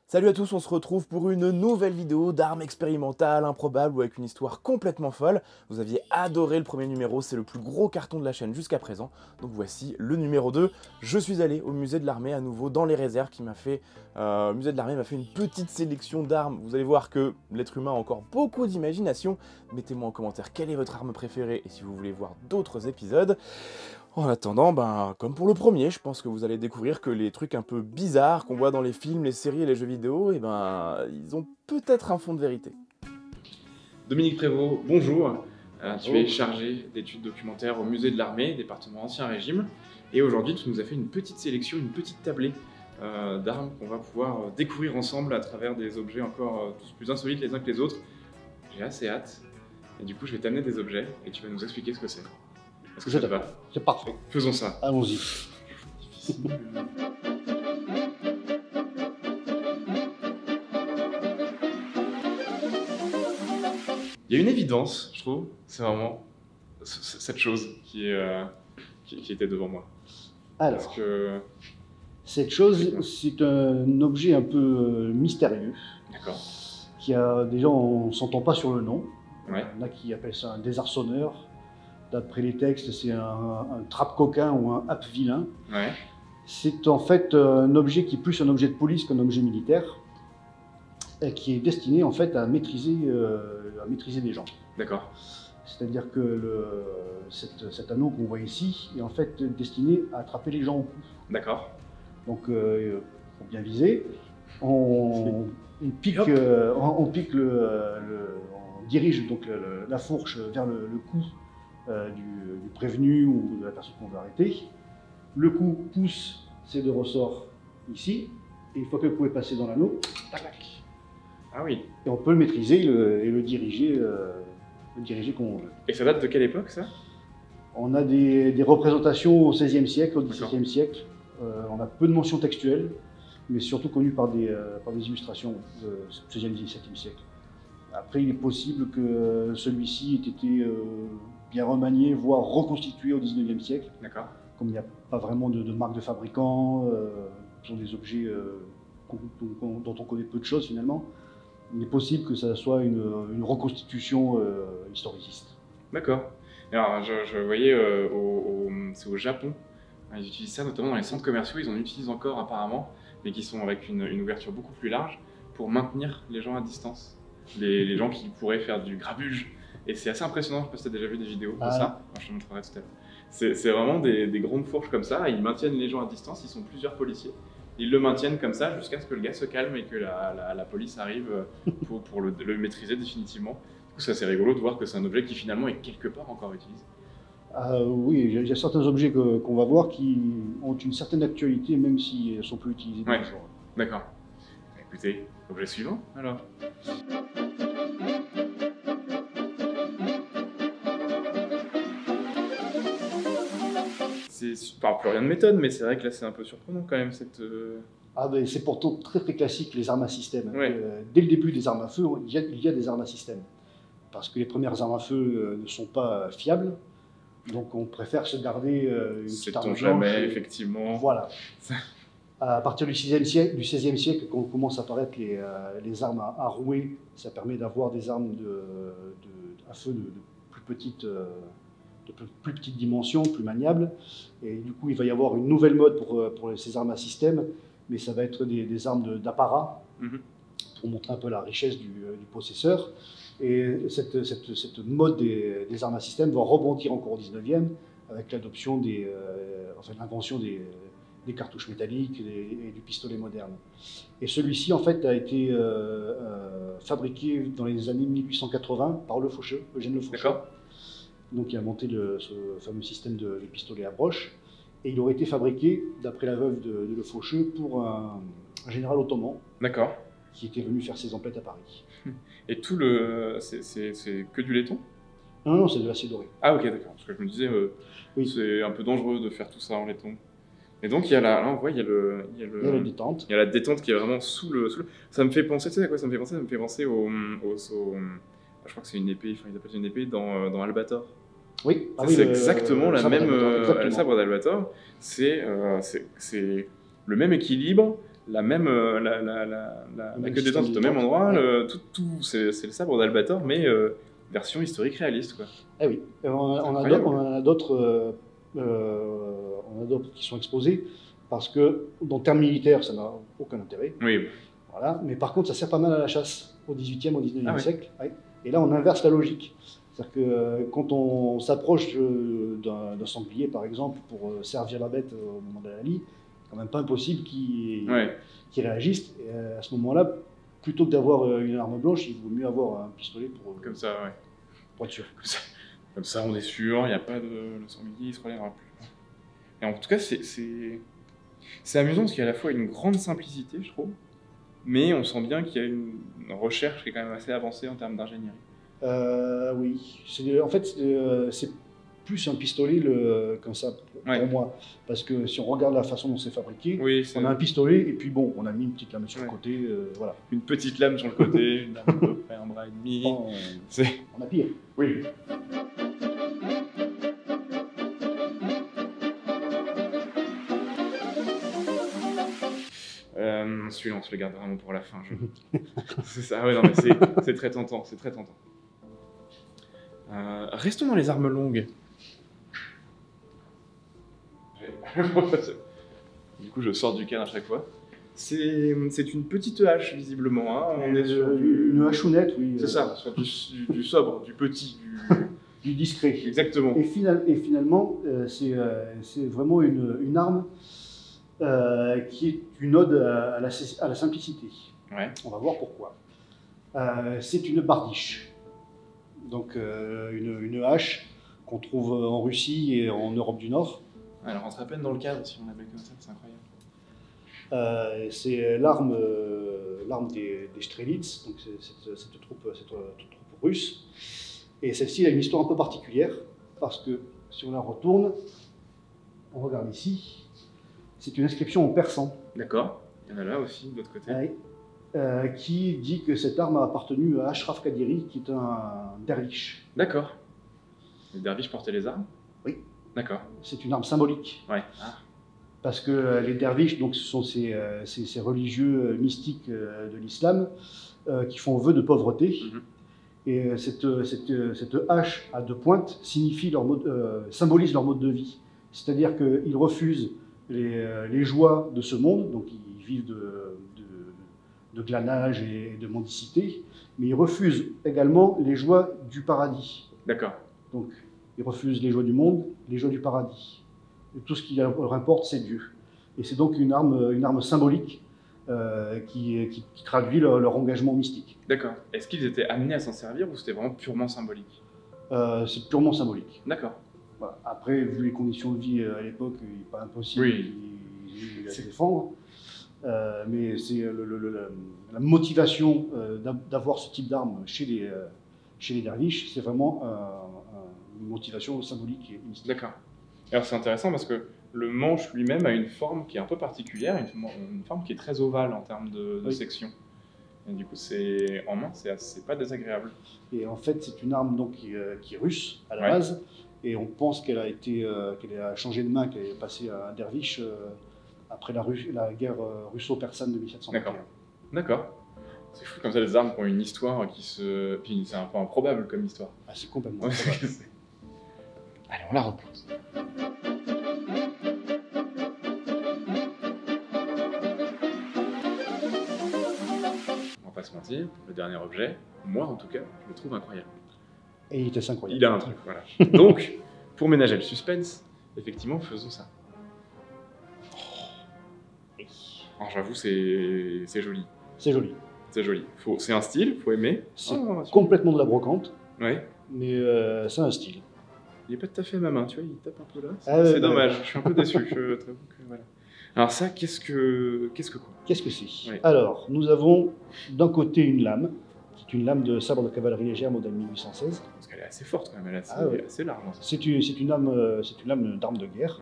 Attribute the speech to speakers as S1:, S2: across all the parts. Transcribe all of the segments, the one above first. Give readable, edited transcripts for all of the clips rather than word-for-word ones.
S1: Salut à tous, on se retrouve pour une nouvelle vidéo d'armes expérimentales, improbables ou avec une histoire complètement folle. Vous aviez adoré le premier numéro, c'est le plus gros carton de la chaîne jusqu'à présent. Donc voici le numéro 2. Je suis allé au musée de l'armée à nouveau dans les réserves le musée de l'armée m'a fait une petite sélection d'armes. Vous allez voir que l'être humain a encore beaucoup d'imagination. Mettez-moi en commentaire quelle est votre arme préférée et si vous voulez voir d'autres épisodes. En attendant, comme pour le premier, je pense que vous allez découvrir que les trucs un peu bizarres qu'on voit dans les films, les séries et les jeux vidéo, ils ont peut-être un fond de vérité.
S2: Dominique Prévost, bonjour. Tu es
S1: Bonjour.
S2: chargé d'études documentaires au musée de l'armée, département Ancien Régime. Et aujourd'hui, tu nous as fait une petite sélection, une petite tablée d'armes qu'on va pouvoir découvrir ensemble à travers des objets encore tous plus insolites les uns que les autres. J'ai assez hâte. Et du coup, je vais t'amener des objets et tu vas nous expliquer ce que c'est. Est-ce que ça te va?
S3: C'est parfait.
S2: Faisons ça.
S3: Allons-y.
S2: Il y a une évidence, je trouve, c'est vraiment cette chose qui était devant moi.
S3: Alors,
S2: Parce que...
S3: cette chose, c'est un objet un peu mystérieux.
S2: D'accord.
S3: Des gens, on ne s'entend pas sur le nom.
S2: Ouais.
S3: Il y en a qui appellent ça un désarçonneur. D'après les textes, c'est un trappe-coquin ou un happe-vilain.
S2: Ouais.
S3: C'est en fait un objet qui est plus un objet de police qu'un objet militaire, et qui est destiné en fait à maîtriser des gens.
S2: D'accord.
S3: C'est-à-dire que cet anneau qu'on voit ici est en fait destiné à attraper les gens au cou.
S2: D'accord.
S3: Donc, il faut bien viser. On dirige donc la fourche vers le cou du prévenu ou de la personne qu'on veut arrêter. Le coup pousse ces deux ressorts ici, et une fois que le coup est passé dans l'anneau, tac tac.
S2: Ah oui.
S3: Et on peut le maîtriser et le diriger comme on veut.
S2: Et ça date de quelle époque, ça?
S3: On a des représentations au XVIe siècle, au XVIIe siècle. On a peu de mentions textuelles, mais surtout connues par des illustrations du XVIe et XVIIe siècle. Après, il est possible que celui-ci ait été bien remanié, voire reconstitué au XIXe siècle.
S2: D'accord.
S3: Comme il n'y a pas vraiment de marque de fabricant, ce sont des objets dont on connaît peu de choses finalement, il est possible que ça soit une reconstitution historiciste.
S2: D'accord. Alors, je voyais, c'est au Japon, ils utilisent ça notamment dans les centres commerciaux, ils en utilisent encore apparemment, mais qui sont avec une ouverture beaucoup plus large pour maintenir les gens à distance. Les gens qui pourraient faire du grabuge. Et c'est assez impressionnant, je sais pas si tu as déjà vu des vidéos de ça, enfin, je te montrerai tout à l'heure. C'est vraiment des grandes fourches comme ça, ils maintiennent les gens à distance, ils sont plusieurs policiers. Ils le maintiennent comme ça jusqu'à ce que le gars se calme et que la police arrive pour le maîtriser définitivement. Du coup, c'est assez rigolo de voir que c'est un objet qui finalement est quelque part encore utilisé.
S3: Oui, il y a certains objets qu'on va voir qui ont une certaine actualité, même s'ils ne sont plus utilisés.
S2: Ouais. D'accord. Écoutez, objet suivant alors. Plus rien de méthode, mais c'est vrai que là c'est un peu surprenant quand même cette...
S3: C'est pourtant très très classique les armes à système.
S2: Ouais.
S3: Dès le début des armes à feu, il y a des armes à système. Parce que les premières armes à feu ne sont pas fiables, donc on préfère se garder une petite arme blanche.
S2: Jamais, effectivement.
S3: Voilà. À partir du XVIe siècle, quand commencent à apparaître les armes à rouer, ça permet d'avoir des armes à feu de plus petite dimension, plus maniables. Et du coup, il va y avoir une nouvelle mode pour ces armes à système, mais ça va être des armes d'apparat, pour montrer un peu la richesse du possesseur. Et cette mode des armes à système va rebondir encore au XIXe avec l'adoption l'invention des cartouches métalliques et du pistolet moderne. Et celui-ci, en fait, a été fabriqué dans les années 1880 par Le Faucheux, Eugène Le Faucheux.
S2: D'accord.
S3: Donc, il a monté ce fameux système de pistolet à broche. Et il aurait été fabriqué, d'après la veuve de Le Faucheux, pour un général ottoman.
S2: D'accord.
S3: Qui était venu faire ses emplettes à Paris.
S2: Et tout c'est que du laiton?
S3: Non, c'est de l'acier doré.
S2: Ah ok, d'accord. Parce que je me disais,
S3: oui.
S2: C'est un peu dangereux de faire tout ça en laiton. Et donc, là, on voit, il y a
S3: la détente.
S2: Il y a la détente qui est vraiment sous le... Ça me fait penser, tu sais à quoi ça me fait penser? Ça me fait penser je crois que c'est une épée, ils appellent ça une épée dans Albator.
S3: Oui.
S2: C'est exactement la même... Le sabre d'Albator, c'est le même équilibre, la même la queue des dents est au même endroit, c'est le sabre d'Albator, mais version historique réaliste, quoi.
S3: Eh oui, on en a d'autres qui sont exposés, parce que dans le terme militaire, ça n'a aucun intérêt.
S2: Oui.
S3: Voilà. Mais par contre, ça sert pas mal à la chasse, au XVIIIe, au XIXe siècle.
S2: Oui.
S3: Ouais. Et là, on inverse la logique. C'est-à-dire que quand on s'approche d'un sanglier, par exemple, pour servir la bête au moment de la lie, c'est quand même pas impossible qu'il réagisse. Et à ce moment-là, plutôt que d'avoir une arme blanche, il vaut mieux avoir un pistolet
S2: comme ça, ouais.
S3: Pour être sûr.
S2: Comme ça, on est sûr, il n'y a pas de... Le sanglier, il se relèvera plus. Et en tout cas, c'est amusant parce qu'il y a à la fois une grande simplicité, je trouve, mais on sent bien qu'il y a une recherche qui est quand même assez avancée en termes d'ingénierie.
S3: Oui. En fait, c'est plus un pistolet comme ça, pour moi. Parce que si on regarde la façon dont c'est fabriqué, on a un pistolet et puis bon, on a mis une petite lame sur le côté. Voilà.
S2: Une petite lame sur le côté, une lame à peu près un bras et demi.
S3: On a pire.
S2: Oui. Celui-là, on se le garde vraiment pour la fin. C'est ça, ouais, non, mais c'est très tentant, c'est très tentant. Restons dans les armes longues. Du coup, je sors du cadre à chaque fois. C'est une petite hache, visiblement. Hein. On est sur
S3: une hachounette, oui.
S2: C'est ça, sur du sobre, du petit,
S3: du discret.
S2: Exactement.
S3: Et finalement, c'est vraiment une arme qui est une ode à la simplicité.
S2: Ouais.
S3: On va voir pourquoi. C'est une bardiche. Donc une hache qu'on trouve en Russie et en Europe du Nord.
S2: Elle rentre à peine dans le cadre si on l'appelle comme ça, c'est incroyable.
S3: C'est l'arme des Strelitz, donc cette troupe russe. Et celle-ci a une histoire un peu particulière, parce que si on la retourne, on regarde ici, c'est une inscription en persan.
S2: D'accord, il y en a là aussi, de l'autre côté.
S3: Qui dit que cette arme a appartenu à Ashraf Kadiri, qui est un derviche.
S2: D'accord. Les derviches portaient les armes?
S3: Oui.
S2: D'accord.
S3: C'est une arme symbolique.
S2: Ouais. Ah.
S3: Parce que les derviches, donc, ce sont ces religieux mystiques de l'islam qui font vœu de pauvreté. Et cette hache à deux pointes symbolise leur mode de vie. C'est-à-dire qu'ils refusent les joies de ce monde, donc ils vivent de glanage et de mendicité, mais ils refusent également les joies du paradis.
S2: D'accord.
S3: Donc ils refusent les joies du monde, les joies du paradis. Et tout ce qui leur importe, c'est Dieu. Et c'est donc une arme symbolique qui traduit leur engagement mystique.
S2: D'accord. Est-ce qu'ils étaient amenés à s'en servir ou c'était vraiment purement symbolique?
S3: C'est purement symbolique.
S2: D'accord.
S3: Voilà. Après, vu les conditions de vie à l'époque, il n'est pas impossible de se défendre. Mais c'est la motivation d'avoir ce type d'arme chez les derviches, c'est vraiment une motivation symbolique et mystique.
S2: D'accord. Alors c'est intéressant parce que le manche lui-même a une forme qui est un peu particulière, une forme qui est très ovale en termes de section. Et du coup, en main, c'est pas désagréable.
S3: Et en fait, c'est une arme donc, qui est russe à la base, et on pense qu'elle a changé de main, qu'elle est passée à un derviche après la guerre russo-persane de 1721.
S2: D'accord. C'est fou comme ça, les armes qui ont une histoire Puis c'est un peu improbable comme histoire.
S3: Ah, c'est complètement improbable.
S2: Allez, on la repose. On va pas se mentir, le dernier objet, moi en tout cas, je le trouve incroyable.
S3: Et il était incroyable.
S2: Il a un truc, voilà. Donc, pour ménager le suspense, effectivement, faisons ça. Alors j'avoue, c'est joli.
S3: C'est joli.
S2: C'est joli. C'est un style, faut aimer.
S3: C'est complètement de la brocante.
S2: Ouais.
S3: Mais c'est un style.
S2: Il n'est pas tout à fait à ma main, tu vois, il tape un peu là.
S3: C'est
S2: dommage, je suis un peu déçu. Je t'avoue que voilà. Alors ça, qu'est-ce que quoi?
S3: Qu'est-ce que c'est? Alors, nous avons d'un côté une lame, qui est une lame de sabre de cavalerie légère modèle 1816.
S2: Parce qu'elle est assez forte quand même, elle est assez large.
S3: C'est une lame d'arme de guerre,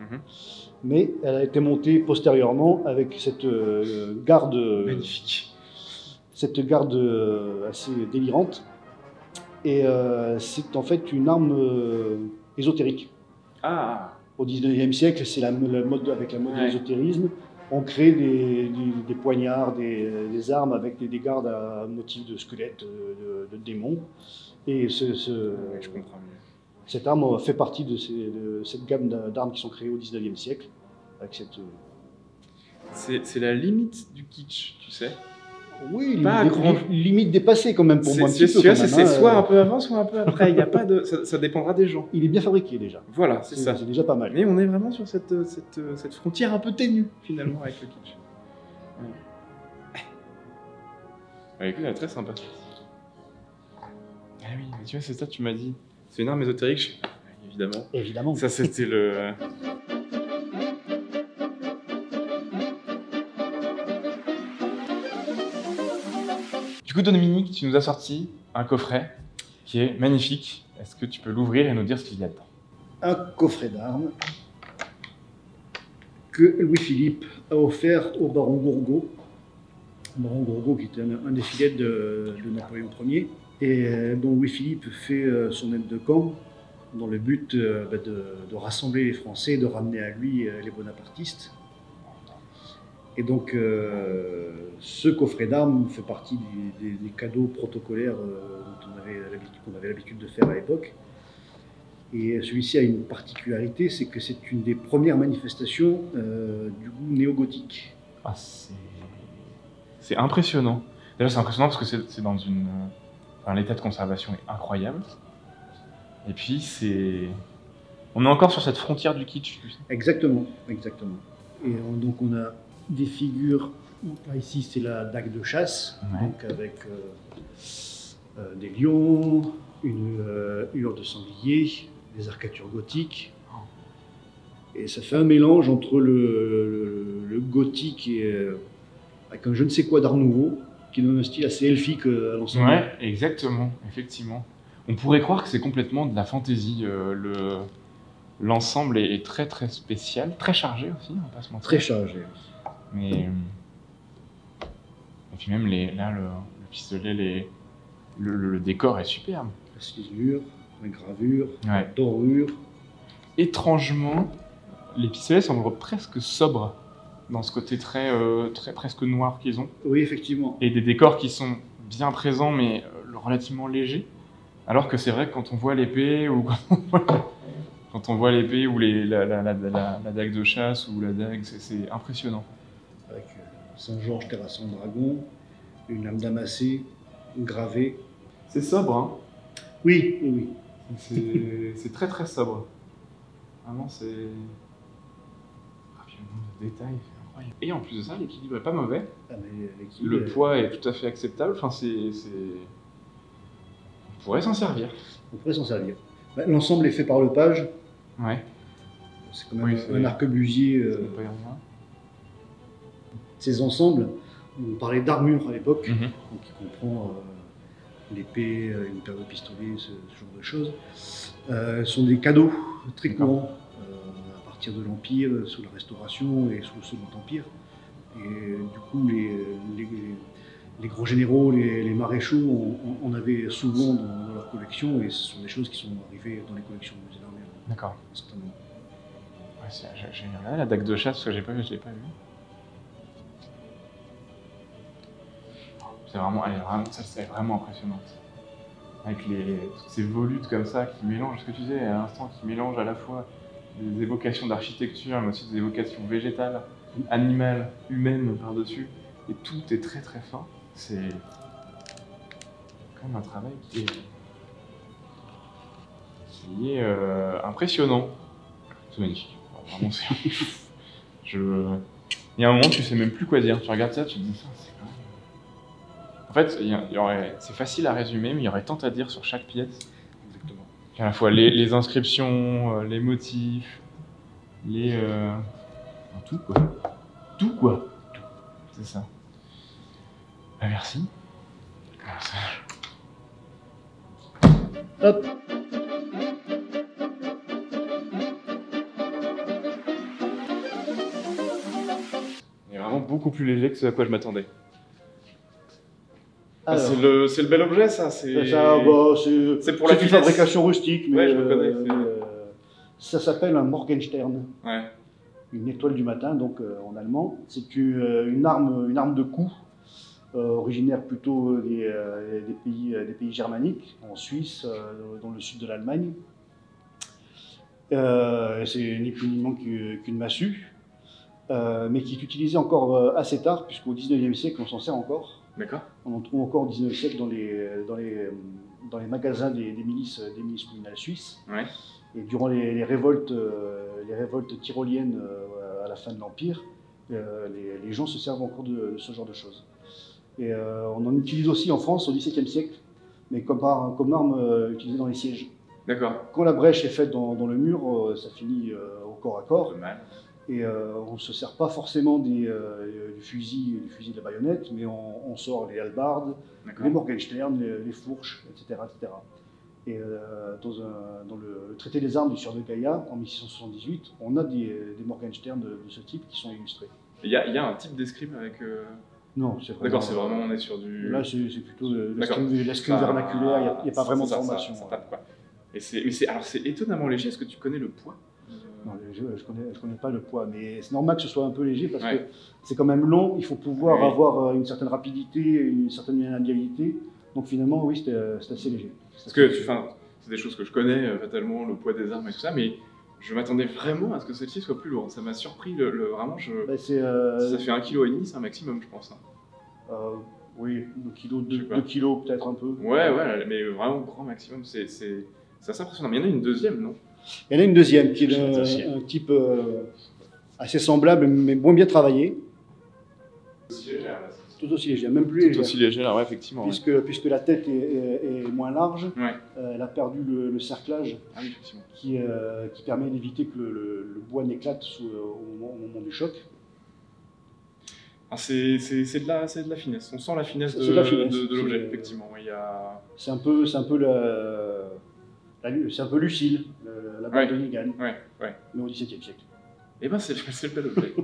S3: mais elle a été montée postérieurement avec cette garde...
S2: Magnifique.
S3: Cette garde assez délirante. Et c'est en fait une arme ésotérique.
S2: Ah.
S3: Au 19e siècle, c'est la mode de l'ésotérisme. On crée des poignards, des armes avec des gardes à motif de squelette, de démons. Et
S2: je comprends mieux.
S3: cette arme fait partie de cette gamme d'armes qui sont créées au 19e siècle. Avec cette,
S2: C'est la limite du kitsch, tu sais.
S3: oui,
S2: Pas
S3: limite dépassée quand même pour moi.
S2: C'est soit un peu avant, soit un peu après. Il y a pas de, ça dépendra des gens.
S3: Il est bien fabriqué déjà.
S2: Voilà, c'est ça.
S3: C'est déjà pas mal.
S2: Mais on est vraiment sur cette frontière un peu ténue, finalement, avec le kitsch. Ouais, écoute, elle est très sympa. Ah oui, mais tu vois, c'est ça, tu m'as dit. C'est une arme ésotérique, évidemment.
S3: Évidemment.
S2: Ça, c'était le... Du coup, Dominique, tu nous as sorti un coffret qui est magnifique. Est-ce que tu peux l'ouvrir et nous dire ce qu'il y a dedans?
S3: Un coffret d'armes que Louis-Philippe a offert au baron Gourgaud. Baron Gourgaud qui était un des fidèles de Napoléon Ier et dont Louis-Philippe fait son aide de camp dans le but de rassembler les Français et de ramener à lui les bonapartistes. Et donc ce coffret d'armes fait partie des cadeaux protocolaires qu'on avait l'habitude de faire à l'époque. Et celui-ci a une particularité, c'est que c'est une des premières manifestations du goût néo-gothique.
S2: Ah, c'est impressionnant. Déjà, c'est impressionnant parce que c'est dans une... Enfin, l'état de conservation est incroyable. Et puis, c'est... On est encore sur cette frontière du kitsch, tu sais.
S3: Exactement, exactement. Et donc on a des figures, là ici c'est la dague de chasse,
S2: Ouais.
S3: donc avec des lions, une hure de sanglier, des arcatures gothiques. Et ça fait un mélange entre le gothique et avec un je ne sais quoi d'art nouveau, qui donne un style assez elfique à l'ensemble.
S2: Ouais, exactement, effectivement. On pourrait croire que c'est complètement de la fantaisie. L'ensemble est très très spécial, très chargé aussi, on va pas se mentir.
S3: Très chargé.
S2: Mais... Et puis même, là, le pistolet, le décor est superbe.
S3: La ciselure, la gravure, la
S2: Ouais.
S3: dorure.
S2: Étrangement, les pistolets semblent presque sobres dans ce côté très presque noir qu'ils ont.
S3: Oui, effectivement.
S2: Et des décors qui sont bien présents mais relativement légers. Alors que c'est vrai que quand on voit l'épée ou quand on voit l'épée ou la dague de chasse ou la dague, c'est impressionnant.
S3: Avec Saint-Georges terrassant dragon, une lame damassée, gravée.
S2: C'est sobre, hein.
S3: Oui, oui, oui.
S2: C'est très très sobre. Vraiment, c'est... Ah, puis le nombre de détails, c'est incroyable. Et en plus de ça, l'équilibre est pas mauvais.
S3: Ah, mais l'équilibre,
S2: Le poids est tout à fait acceptable. Enfin, on pourrait s'en servir.
S3: on pourrait s'en servir. Bah, l'ensemble est fait par Lepage.
S2: Ouais.
S3: C'est quand même
S2: Oui, c'est-
S3: un arquebusier.
S2: Ça n'est pas rien.
S3: Ces ensembles, on parlait d'armure à l'époque,
S2: Mhm.
S3: donc qui comprend l'épée, une paire de pistolets, ce genre de choses, sont des cadeaux très
S2: D'accord.
S3: courants à partir de l'Empire, sous la Restauration et sous le Second Empire. Et du coup, les grands généraux, les maréchaux en avaient souvent dans leur collection, et ce sont des choses qui sont arrivées dans les collections du musée d'armure,
S2: D'accord.
S3: certainement.
S2: Ouais, j'ai regardé la dague de chasse parce que je l'ai pas vu. C'est vraiment, elle est vraiment impressionnante. Avec toutes ces volutes comme ça qui mélangent, ce que tu disais à l'instant, qui mélangent à la fois des évocations d'architecture, mais aussi des évocations végétales, animales, humaines par-dessus. Et tout est très très fin. C'est quand même un travail qui est impressionnant. C'est magnifique. Vraiment, il y a un moment, tu sais même plus quoi dire. Tu regardes ça, tu te dis ça, c'est quand même... En fait, c'est facile à résumer, mais il y aurait tant à dire sur chaque pièce.
S3: Exactement.
S2: À la fois les inscriptions, les motifs, tout quoi. Tout quoi. Tout. C'est ça. Bah, merci.
S3: Hop.
S2: Il est vraiment beaucoup plus léger que ce à quoi je m'attendais.
S3: Alors,
S2: C'est le bel objet, ça. C'est
S3: ça, bah, c'est
S2: pour la
S3: une
S2: finesse.
S3: fabrication rustique, mais
S2: Ouais, je le connais,
S3: ça s'appelle un Morgenstern.
S2: Ouais.
S3: une étoile du matin, donc en allemand. C'est une arme de coup, originaire plutôt des pays germaniques, en Suisse, dans le sud de l'Allemagne. C'est ni plus ni moins qu'une massue, mais qui est utilisée encore assez tard, puisqu'au 19e siècle, on s'en sert encore.
S2: D'accord.
S3: On en trouve encore au 19e siècle dans les magasins des milices communales suisses.
S2: Ouais.
S3: Et durant les révoltes tyroliennes à la fin de l'Empire, les gens se servent encore de ce genre de choses. Et on en utilise aussi en France au XVIIe siècle, mais comme arme utilisée dans les sièges.
S2: D'accord.
S3: Quand la brèche est faite dans le mur, ça finit au corps à corps.
S2: Pas mal.
S3: Et on ne se sert pas forcément du fusil de la baïonnette, mais on sort les hallebardes, les Morgenstern, les fourches, etc. etc. Et dans le traité des armes du sieur de Gaïa, en 1678, on a des Morgenstern de ce type qui sont illustrés.
S2: Il y a un type d'escrime avec...
S3: Non, c'est vraiment...
S2: D'accord, c'est vraiment, on est sur du...
S3: Là, c'est plutôt l'escrime vernaculaire, il n'y a pas vraiment de formation.
S2: Ça tape, quoi. Alors c'est étonnamment léger, est-ce que tu connais le poids?
S3: Non, je connais pas le poids, mais c'est normal que ce soit un peu léger parce que c'est quand même long, il faut pouvoir avoir une certaine rapidité, une certaine maniabilité. Donc finalement, oui, c'est assez léger.
S2: Parce que c'est des choses que je connais, fatalement, le poids des armes et tout ça, mais je m'attendais vraiment à ce que celle-ci soit plus lourde. Ça m'a surpris, vraiment, ça fait 1,5 kg, c'est un maximum, je pense.
S3: Oui, 2 kilos peut-être un peu.
S2: Ouais, mais vraiment grand maximum, c'est assez impressionnant. Mais il y en a une deuxième, non?
S3: Il y en a une deuxième qui est un type assez semblable, mais moins bien travaillé. Tout aussi léger, même plus léger.
S2: Tout aussi léger, là, ouais, effectivement.
S3: Puisque la tête est moins large, elle a perdu le cerclage qui permet d'éviter que le bois n'éclate au moment du choc.
S2: C'est de la finesse, on sent la finesse de l'objet, effectivement.
S3: C'est un peu Lucille, la balle de Nigan, mais au XVIIe siècle.
S2: Eh ben c'est le bel objet.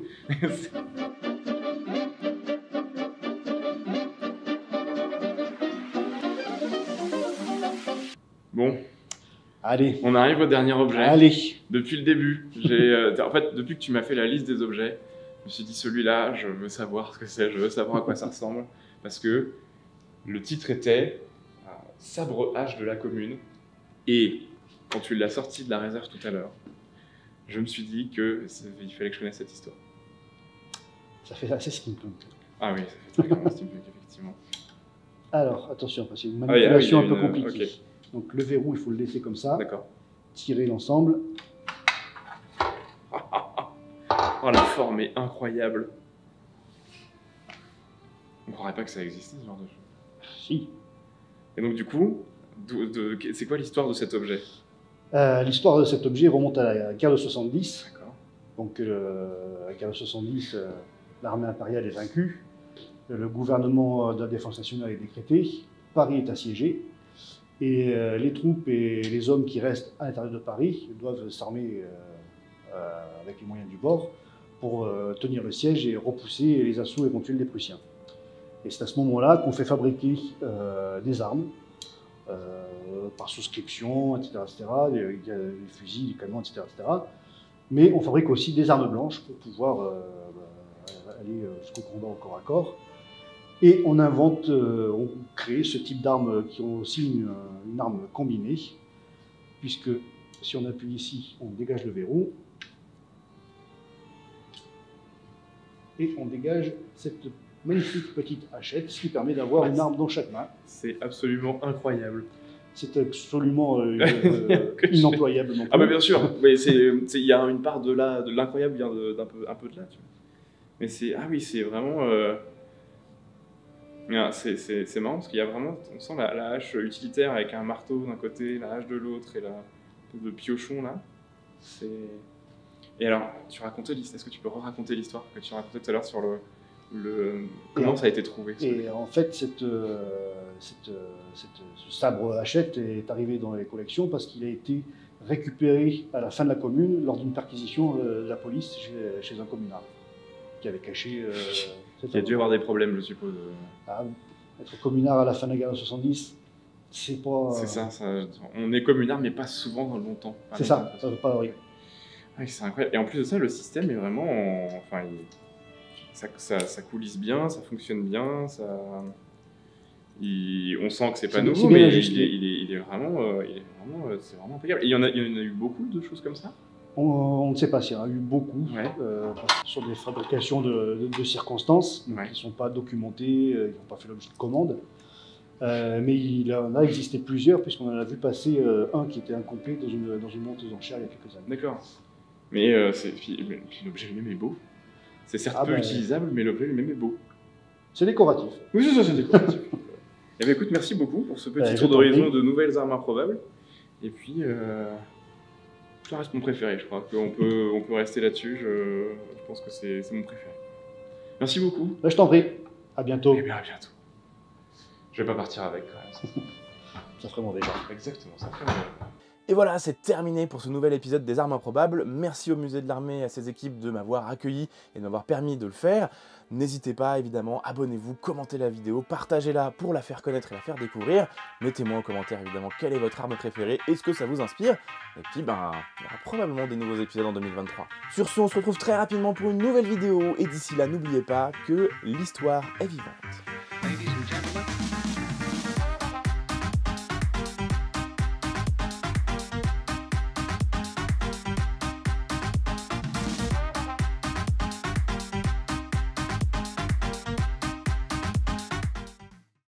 S2: Bon.
S3: Allez.
S2: On arrive au dernier objet.
S3: Allez.
S2: Depuis le début, en fait, depuis que tu m'as fait la liste des objets, je me suis dit celui-là, je veux savoir ce que c'est, je veux savoir à quoi ça ressemble, parce que le titre était Sabre H de la commune, et quand tu l'as sorti de la réserve tout à l'heure, je me suis dit qu'il fallait que je connaisse cette histoire.
S3: Ça fait assez steampunk.
S2: Ah oui, ça fait très grand steampunk, effectivement.
S3: Alors, attention, parce qu'il y a une manipulation un peu compliquée.
S2: Okay.
S3: Donc le verrou, il faut le laisser comme ça.
S2: D'accord.
S3: Tirer l'ensemble.
S2: Oh, la forme est incroyable. On ne croirait pas que ça existait, ce genre de choses.
S3: Si.
S2: Et donc du coup, c'est quoi l'histoire de cet objet?
S3: L'histoire de cet objet remonte à la guerre de 70.
S2: D'accord.
S3: Donc la guerre de 70, l'armée impériale est vaincue. Le gouvernement de la défense nationale est décrété. Paris est assiégé. Et les troupes et les hommes qui restent à l'intérieur de Paris doivent s'armer avec les moyens du bord pour tenir le siège et repousser les assauts éventuels des Prussiens. Et c'est à ce moment-là qu'on fait fabriquer des armes par souscription, etc. Il y a des fusils, des canons, etc. Mais on fabrique aussi des armes blanches pour pouvoir aller jusqu'au combat au corps à corps. Et on invente, on crée ce type d'armes qui ont aussi une arme combinée, puisque si on appuie ici, on dégage le verrou, et on dégage cette magnifique petite hachette, ce qui permet d'avoir une arme dans chaque main.
S2: C'est absolument incroyable.
S3: C'est absolument inemployable non plus.
S2: Ah bah bien sûr, il y a une part de l'incroyable vient un peu de là. Tu vois. Mais c'est vraiment... C'est marrant parce qu'il y a vraiment, on sent la hache utilitaire avec un marteau d'un côté, la hache de l'autre et le piochon là. Et alors, tu racontais l'histoire, est-ce que tu peux raconter l'histoire que tu racontais tout à l'heure sur comment ça a été trouvé?
S3: Et en fait, ce sabre hachette est arrivé dans les collections parce qu'il a été récupéré à la fin de la commune lors d'une perquisition de la police chez un communard qui avait caché...
S2: Il y a dû avoir des problèmes, je suppose.
S3: Être communard à la fin de la guerre de 70, c'est pas...
S2: C'est ça, on est communard, mais pas souvent dans le longtemps.
S3: C'est ça, ça veut pas arriver.
S2: Ouais, c'est incroyable. Et en plus de ça, le système est vraiment... Enfin, ça coulisse bien, ça fonctionne bien, on sent que c'est pas nouveau, mais il est vraiment, c'est vraiment impeccable. Et il y en a eu beaucoup de choses comme ça?
S3: On ne sait pas s'il y en a eu beaucoup,
S2: Ouais.
S3: parce que ce sont des fabrications de circonstances, donc
S2: Ouais.
S3: qui ne sont pas documentées, ils n'ont pas fait l'objet de commande. Mais il en a existé plusieurs, puisqu'on en a vu passer un qui était incomplet dans une monte aux enchères il y a quelques années.
S2: D'accord. Mais l'objet lui-même est beau. C'est certes peu utilisable, mais l'objet lui-même est beau.
S3: C'est décoratif.
S2: Oui, c'est ça, c'est décoratif. Eh bien, écoute, merci beaucoup pour ce petit tour d'horizon de nouvelles armes improbables. Et puis, ça reste mon préféré, je crois qu'on peut rester là-dessus. Je pense que c'est mon préféré. Merci beaucoup.
S3: Là, je t'en prie. À bientôt.
S2: Eh bien, à bientôt. Je vais pas partir avec, quand même.
S3: Ça ferait mauvais genre.
S2: Exactement, ça ferait mauvais.
S1: Et voilà, c'est terminé pour ce nouvel épisode des Armes Improbables. Merci au Musée de l'Armée et à ses équipes de m'avoir accueilli et de m'avoir permis de le faire. N'hésitez pas, évidemment, abonnez-vous, commentez la vidéo, partagez-la pour la faire connaître et la faire découvrir. Mettez-moi en commentaire, évidemment, quelle est votre arme préférée, est-ce que ça vous inspire. Et puis, il y aura probablement des nouveaux épisodes en 2023. Sur ce, on se retrouve très rapidement pour une nouvelle vidéo. Et d'ici là, n'oubliez pas que l'histoire est vivante.